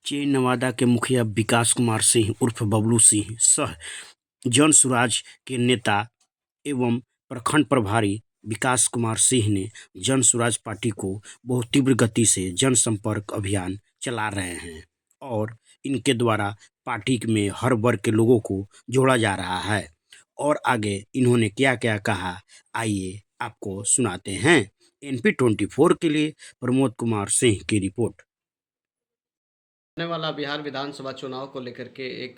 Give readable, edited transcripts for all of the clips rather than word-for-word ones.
Chain Nawada के मुखिया विकास कुमार सिंह उर्फ बबलू सिंह सह जन सुराज के नेता एवं प्रखंड प्रभारी विकास कुमार सिंह ने जन सुराज पार्टी को बहुत तीव्र गति से जनसंपर्क अभियान चला रहे हैं और इनके द्वारा पार्टी में हर वर्ग के लोगों को जोड़ा जा रहा है। और आगे इन्होंने क्या क्या कहा, आइए आपको सुनाते हैं। NP24 के लिए प्रमोद कुमार सिंह की रिपोर्ट। आने वाला बिहार विधानसभा चुनाव को लेकर के एक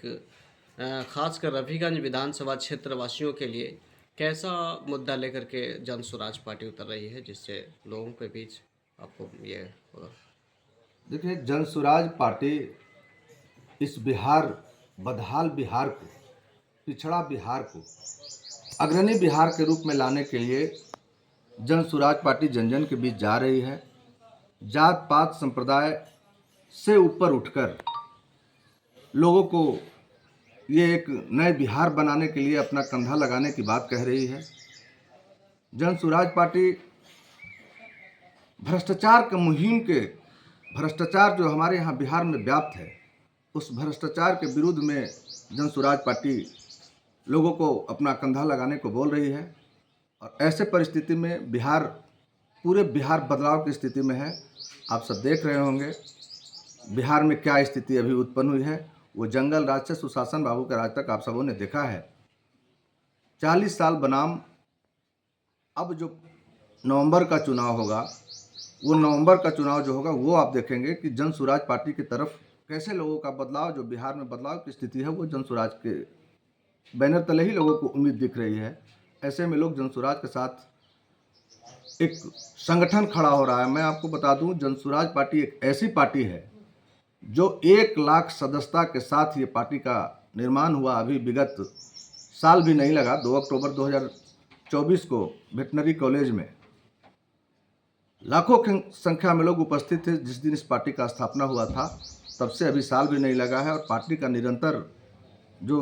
खासकर रफीगंज विधानसभा क्षेत्र वासियों के लिए कैसा मुद्दा लेकर के जन स्वराज पार्टी उतर रही है, जिससे लोगों के बीच आपको ये होगा? देखिए, जन स्वराज पार्टी इस बिहार, बदहाल बिहार को, पिछड़ा बिहार को अग्रणी बिहार के रूप में लाने के लिए जन स्वराज पार्टी जन जन के बीच जा रही है। जात पात संप्रदाय से ऊपर उठकर लोगों को ये एक नए बिहार बनाने के लिए अपना कंधा लगाने की बात कह रही है। जन स्वराज पार्टी भ्रष्टाचार के मुहिम के भ्रष्टाचार जो हमारे यहाँ बिहार में व्याप्त है, उस भ्रष्टाचार के विरुद्ध में जन स्वराज पार्टी लोगों को अपना कंधा लगाने को बोल रही है। और ऐसे परिस्थिति में बिहार, पूरे बिहार बदलाव की स्थिति में है। आप सब देख रहे होंगे बिहार में क्या स्थिति अभी उत्पन्न हुई है। वो जंगल राज से सुशासन बाबू के राज तक आप सबों ने देखा है। 40 साल बनाम अब जो नवंबर का चुनाव होगा, वो नवंबर का चुनाव जो होगा वो आप देखेंगे कि जन स्वराज पार्टी की तरफ कैसे लोगों का बदलाव, जो बिहार में बदलाव की स्थिति है, वो जन स्वराज के बैनर तले ही लोगों को उम्मीद दिख रही है। ऐसे में लोग जन स्वराज के साथ एक संगठन खड़ा हो रहा है। मैं आपको बता दूं, जन स्वराज पार्टी एक ऐसी पार्टी है जो 1 लाख सदस्यता के साथ ये पार्टी का निर्माण हुआ। अभी विगत साल भी नहीं लगा, 2 अक्टूबर 2024 को वेटनरी कॉलेज में लाखों की संख्या में लोग उपस्थित थे जिस दिन इस पार्टी का स्थापना हुआ था। तब से अभी साल भी नहीं लगा है और पार्टी का निरंतर जो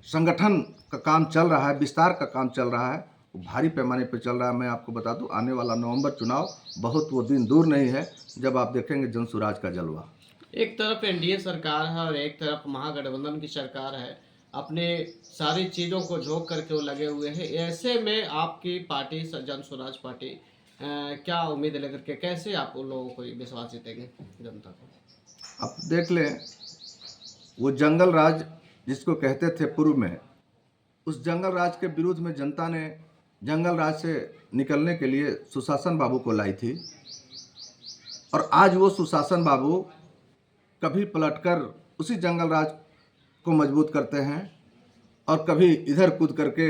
संगठन का काम चल रहा है, विस्तार का काम चल रहा है, वो भारी पैमाने पर चल रहा है। मैं आपको बता दूं, आने वाला नवंबर चुनाव बहुत वो दिन दूर नहीं है जब आप देखेंगे जन स्वराज का जलवा। एक तरफ एनडीए सरकार है और एक तरफ महागठबंधन की सरकार है। अपने सारी चीज़ों को झोंक करके वो लगे हुए हैं। ऐसे में आपकी पार्टी जन स्वराज पार्टी क्या उम्मीद लेकर के कैसे आप उन लोगों को विश्वास जीतेंगे जनता को? आप देख लें, वो जंगल राज जिसको कहते थे पूर्व में, उस जंगल राज के विरुद्ध में जनता ने जंगल राज से निकलने के लिए सुशासन बाबू को लाई थी। और आज वो सुशासन बाबू कभी पलटकर उसी जंगल राज को मजबूत करते हैं और कभी इधर कूद करके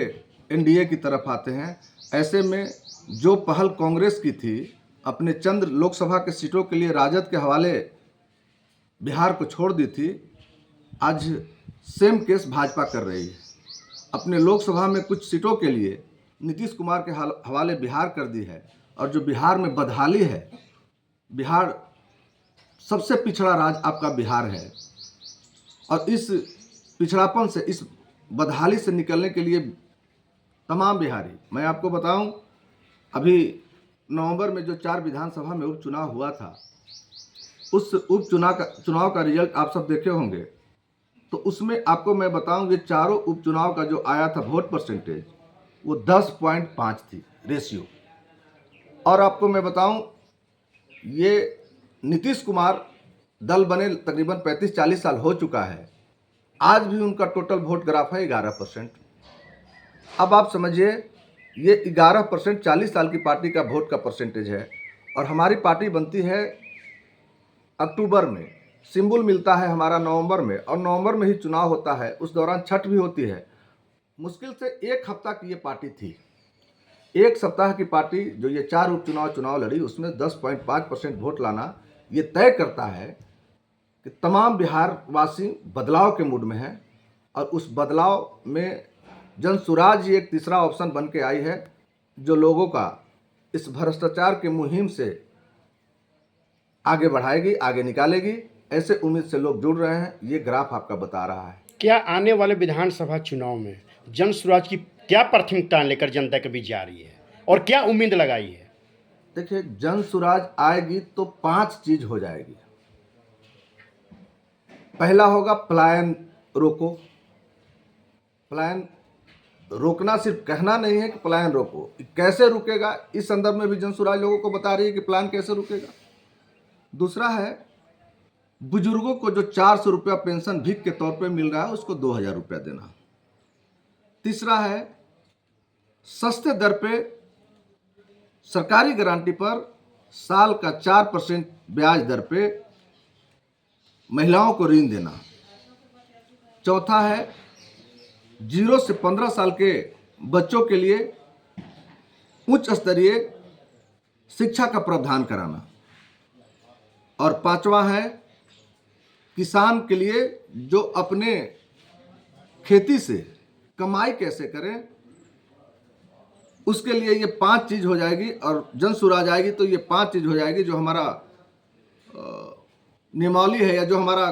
एनडीए की तरफ आते हैं। ऐसे में जो पहल कांग्रेस की थी, अपने चंद लोकसभा के सीटों के लिए राजद के हवाले बिहार को छोड़ दी थी, आज सेम केस भाजपा कर रही है। अपने लोकसभा में कुछ सीटों के लिए नीतीश कुमार के हवाले बिहार कर दी है। और जो बिहार में बदहाली है, बिहार सबसे पिछड़ा राज्य आपका बिहार है। और इस पिछड़ापन से, इस बदहाली से निकलने के लिए तमाम बिहारी, मैं आपको बताऊं, अभी नवंबर में जो 4 विधानसभा में उपचुनाव हुआ था, उस चुनाव का रिजल्ट आप सब देखे होंगे। तो उसमें आपको मैं बताऊं, ये चारों उपचुनाव का जो आया था वोट परसेंटेज, वो 10.5 थी रेशियो। और आपको मैं बताऊं, ये नीतीश कुमार दल बने तकरीबन 35-40 साल हो चुका है, आज भी उनका टोटल वोट ग्राफ है 11%। अब आप समझिए, ये 11% 40 साल की पार्टी का वोट का परसेंटेज है। और हमारी पार्टी बनती है अक्टूबर में, सिंबल मिलता है हमारा नवंबर में, और नवंबर में ही चुनाव होता है। उस दौरान छठ भी होती है। मुश्किल से 1 हफ्ता की ये पार्टी थी। 1 सप्ताह की पार्टी जो ये 4 चुनाव लड़ी, उसमें 10.5% वोट लाना ये तय करता है कि तमाम बिहारवासी बदलाव के मूड में हैं। और उस बदलाव में जन स्वराज एक तीसरा ऑप्शन बन के आई है, जो लोगों का इस भ्रष्टाचार के मुहिम से आगे बढ़ाएगी, आगे निकालेगी। ऐसे उम्मीद से लोग जुड़ रहे हैं, ये ग्राफ आपका बता रहा है। क्या आने वाले विधानसभा चुनाव में जन स्वराज की क्या प्राथमिकता लेकर जनता के बीच जा रही है और क्या उम्मीद लगाई है? देखिए, जन स्वराज आएगी तो 5 चीज हो जाएगी। पहला होगा पलायन रोको। पलायन रोकना सिर्फ कहना नहीं है कि पलायन रोको, कैसे रुकेगा इस संदर्भ में भी जनसुराज लोगों को बता रही है कि प्लान कैसे रुकेगा। दूसरा है बुजुर्गों को जो 400 रुपया पेंशन भीख के तौर पे मिल रहा है उसको 2000 रुपया देना। तीसरा है सस्ते दर पे सरकारी गारंटी पर साल का 4% ब्याज दर पे महिलाओं को ऋण देना। चौथा है 0 से 15 साल के बच्चों के लिए उच्च स्तरीय शिक्षा का प्रावधान कराना। और पांचवा है किसान के लिए जो अपने खेती से कमाई कैसे करें उसके लिए ये 5 चीज हो जाएगी। और जन सुराज आएगी तो ये 5 चीज हो जाएगी जो हमारा नियमावली है, या जो हमारा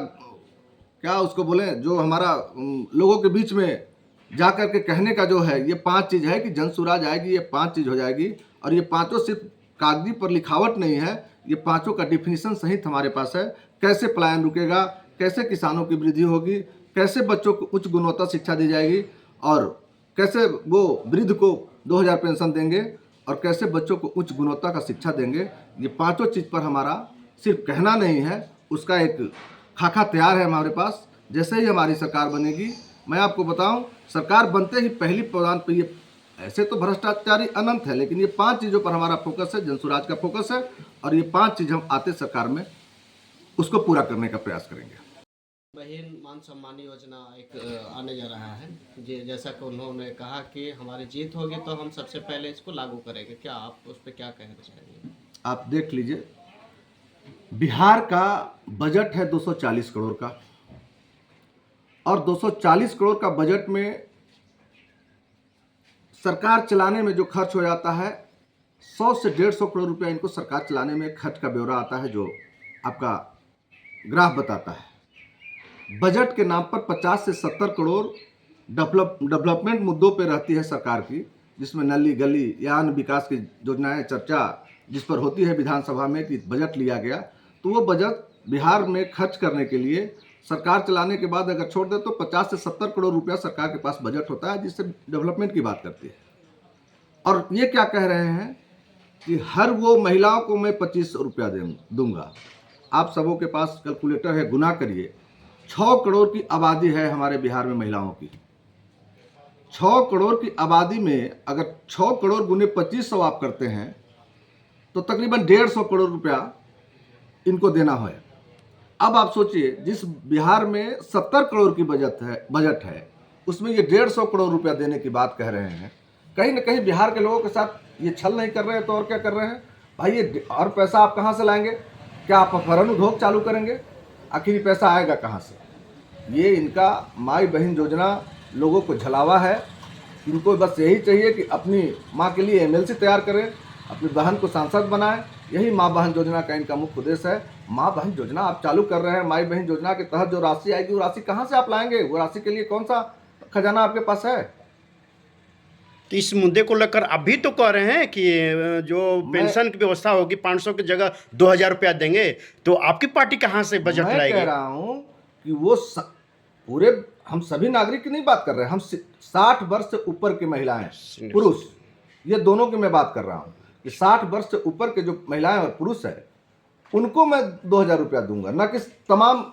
क्या उसको बोले, जो हमारा लोगों के बीच में जा कर के कहने का जो है, ये 5 चीज है कि जन सुराज आएगी, ये 5 चीज हो जाएगी। और ये पांचों सिर्फ कागजी पर लिखावट नहीं है, ये पांचों का डिफिनीशन सहित हमारे पास है। कैसे पलायन रुकेगा, कैसे किसानों की वृद्धि होगी, कैसे बच्चों को उच्च गुणवत्ता शिक्षा दी जाएगी, और कैसे वो वृद्ध को 2000 पेंशन देंगे, और कैसे बच्चों को उच्च गुणवत्ता का शिक्षा देंगे। ये पांचों चीज़ पर हमारा सिर्फ कहना नहीं है, उसका एक खाका तैयार है हमारे पास। जैसे ही हमारी सरकार बनेगी, मैं आपको बताऊं, सरकार बनते ही पहली प्रधान पर ये, ऐसे तो भ्रष्टाचारी अनंत है, लेकिन ये 5 चीज़ों पर हमारा फोकस है, जनसुराज का फोकस है। और ये 5 चीज़ हम आते सरकार में उसको पूरा करने का प्रयास करेंगे। बहन मान सम्मान योजना एक आने जा रहा है, जैसा कि उन्होंने कहा कि हमारी जीत होगी तो हम सबसे पहले इसको लागू करेंगे। क्या आप उस पर क्या कहना चाहेंगे? आप देख लीजिए, बिहार का बजट है 240 करोड़ का, और 240 करोड़ का बजट में सरकार चलाने में जो खर्च हो जाता है 100 से 150 करोड़ रुपया इनको सरकार चलाने में खर्च का ब्यौरा आता है, जो आपका ग्राफ बताता है। बजट के नाम पर 50 से 70 करोड़ डेवलपमेंट मुद्दों पे रहती है सरकार की, जिसमें नली गली या अन्य विकास की योजनाएं चर्चा जिस पर होती है विधानसभा में कि बजट लिया गया, तो वो बजट बिहार में खर्च करने के लिए सरकार चलाने के बाद अगर छोड़ दे तो 50 से 70 करोड़ रुपया सरकार के पास बजट होता है, जिससे डेवलपमेंट की बात करती है। और ये क्या कह रहे हैं कि हर वो महिलाओं को मैं 25 रुपया दूंगा। आप सबों के पास कैलकुलेटर है, गुना करिए। 6 करोड़ की आबादी है हमारे बिहार में महिलाओं की। 6 करोड़ की आबादी में अगर 6 करोड़ गुने 2500 आप करते हैं तो तकरीबन 150 करोड़ रुपया इनको देना है। अब आप सोचिए, जिस बिहार में 70 करोड़ की बजट है उसमें ये 150 करोड़ रुपया देने की बात कह रहे हैं। कहीं ना कहीं बिहार के लोगों के साथ ये छल नहीं कर रहे हैं तो और क्या कर रहे हैं भाई? ये और पैसा आप कहाँ से लाएंगे? क्या आप अपहरण उद्योग चालू करेंगे? आखिर ये पैसा आएगा कहाँ से? ये इनका माई बहन योजना लोगों को झलावा है। इनको बस यही चाहिए कि अपनी माँ के लिए MLC तैयार करें, अपनी बहन को सांसद बनाएं। यही माँ बहन योजना का इनका मुख्य उद्देश्य है। माँ बहन योजना आप चालू कर रहे हैं, माई बहन योजना के तहत जो राशि आएगी वो राशि कहाँ से आप लाएंगे? वो राशि के लिए कौन सा खजाना आपके पास है? तो इस मुद्दे को लेकर अभी तो कह रहे हैं कि जो पेंशन की व्यवस्था होगी 500 की जगह 2000 रुपया देंगे, तो आपकी पार्टी कहाँ से बजट लाएगी? मैं कह रहा हूँ कि वो पूरे हम सभी नागरिक की नहीं बात कर रहे हैं, हम 60 वर्ष से ऊपर की महिलाएं, पुरुष, ये दोनों की मैं बात कर रहा हूँ कि 60 वर्ष से ऊपर के जो महिलाएं और पुरुष है उनको मैं 2000 रुपया दूंगा, न कि तमाम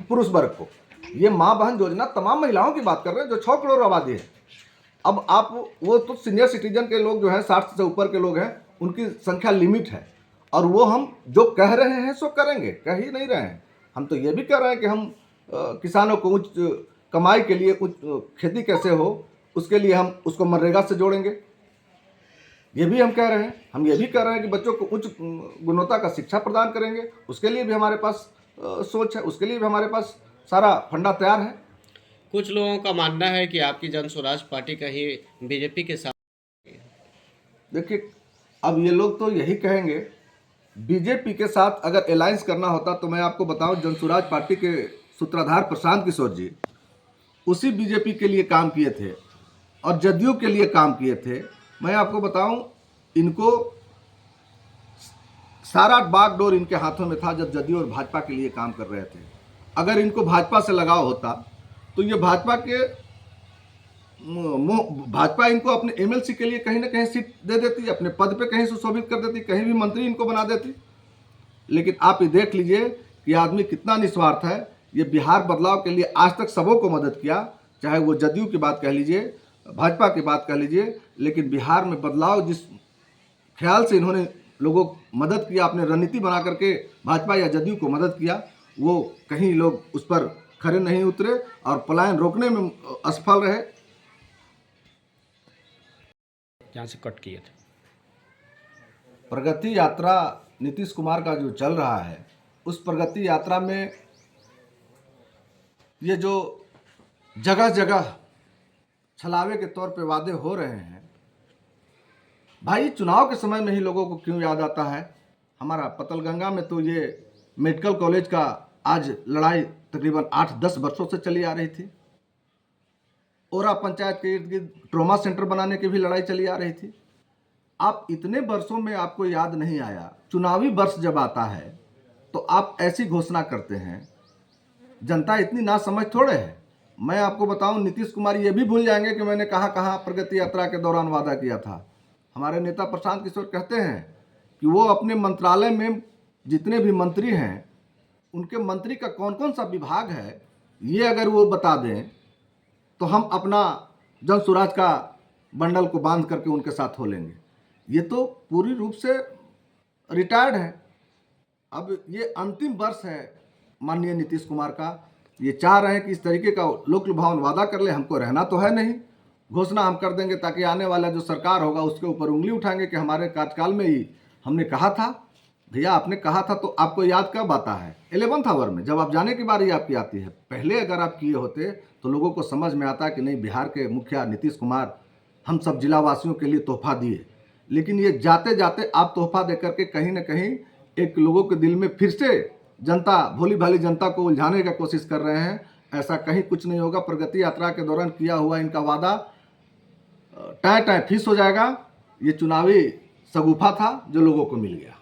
पुरुष वर्ग को। ये माँ बहन योजना तमाम महिलाओं की बात कर रहे हैं जो 6 करोड़ आबादी है। अब आप वो तो सीनियर सिटीजन के लोग जो हैं 60 से ऊपर के लोग हैं, उनकी संख्या लिमिट है, और वो हम जो कह रहे हैं सो करेंगे, कह ही नहीं रहे हैं। हम तो ये भी कह रहे हैं कि हम किसानों को उच्च कमाई के लिए उच्च खेती कैसे हो उसके लिए हम उसको मनरेगा से जोड़ेंगे, ये भी हम कह रहे हैं। हम ये भी कह रहे हैं कि बच्चों को उच्च गुणवत्ता का शिक्षा प्रदान करेंगे, उसके लिए भी हमारे पास सोच है, उसके लिए भी हमारे पास सारा फंडा तैयार है। कुछ लोगों का मानना है कि आपकी जन स्वराज पार्टी कहीं बीजेपी के साथ। देखिए, अब ये लोग तो यही कहेंगे, बीजेपी के साथ अगर अलायंस करना होता तो मैं आपको बताऊं, जनसुराज पार्टी के सूत्रधार प्रशांत किशोर जी उसी बीजेपी के लिए काम किए थे और जदयू के लिए काम किए थे। मैं आपको बताऊं, इनको सारा बागडोर इनके हाथों में था जब जदयू और भाजपा के लिए काम कर रहे थे। अगर इनको भाजपा से लगाव होता तो ये भाजपा इनको अपने एमएलसी के लिए कहीं ना कहीं सीट दे देती, अपने पद पे कहीं सुशोभित कर देती, कहीं भी मंत्री इनको बना देती। लेकिन आप ये देख लीजिए कि आदमी कितना निस्वार्थ है। ये बिहार बदलाव के लिए आज तक सबों को मदद किया, चाहे वो जदयू की बात कह लीजिए, भाजपा की बात कह लीजिए, लेकिन बिहार में बदलाव जिस ख्याल से इन्होंने लोगों को मदद किया, अपने रणनीति बना करके भाजपा या जदयू को मदद किया, वो कहीं लोग उस पर खरे नहीं उतरे और पलायन रोकने में असफल रहे। यहाँ से कट किए थे। प्रगति यात्रा नीतीश कुमार का जो चल रहा है, उस प्रगति यात्रा में ये जो जगह जगह छलावे के तौर पे वादे हो रहे हैं, भाई चुनाव के समय में ही लोगों को क्यों याद आता है? हमारा पतलगंगा में तो ये मेडिकल कॉलेज का आज लड़ाई तकरीबन 8-10 वर्षों से चली आ रही थी। ओरा पंचायत के इर्द गिर्द ट्रॉमा सेंटर बनाने की भी लड़ाई चली आ रही थी। आप इतने वर्षों में आपको याद नहीं आया? चुनावी वर्ष जब आता है तो आप ऐसी घोषणा करते हैं। जनता इतनी नासमझ थोड़े है। मैं आपको बताऊं, नीतीश कुमार ये भी भूल जाएंगे कि मैंने कहाँ प्रगति यात्रा के दौरान वादा किया था। हमारे नेता प्रशांत किशोर कहते हैं कि वो अपने मंत्रालय में जितने भी मंत्री हैं, उनके मंत्री का कौन कौन सा विभाग है, ये अगर वो बता दें तो हम अपना जन स्वराज का बंडल को बांध करके उनके साथ हो लेंगे। ये तो पूरी रूप से रिटायर्ड है। अब ये अंतिम वर्ष है माननीय नीतीश कुमार का। ये चाह रहे हैं कि इस तरीके का लोक लुभावन वादा कर ले। हमको रहना तो है नहीं, घोषणा हम कर देंगे ताकि आने वाला जो सरकार होगा उसके ऊपर उंगली उठाएंगे कि हमारे कार्यकाल में ही हमने कहा था। भैया आपने कहा था तो आपको याद कब आता है? 11th आवर में, जब आप जाने की बारी आपकी आती है। पहले अगर आप किए होते तो लोगों को समझ में आता कि नहीं, बिहार के मुखिया नीतीश कुमार हम सब जिलावासियों के लिए तोहफा दिए। लेकिन ये जाते जाते आप तोहफा दे करके कहीं ना कहीं एक लोगों के दिल में फिर से जनता, भोली भाली जनता को उलझाने का कोशिश कर रहे हैं। ऐसा कहीं कुछ नहीं होगा। प्रगति यात्रा के दौरान किया हुआ इनका वादा टाय फीस हो जाएगा। ये चुनावी शगुफा था जो लोगों को मिल गया।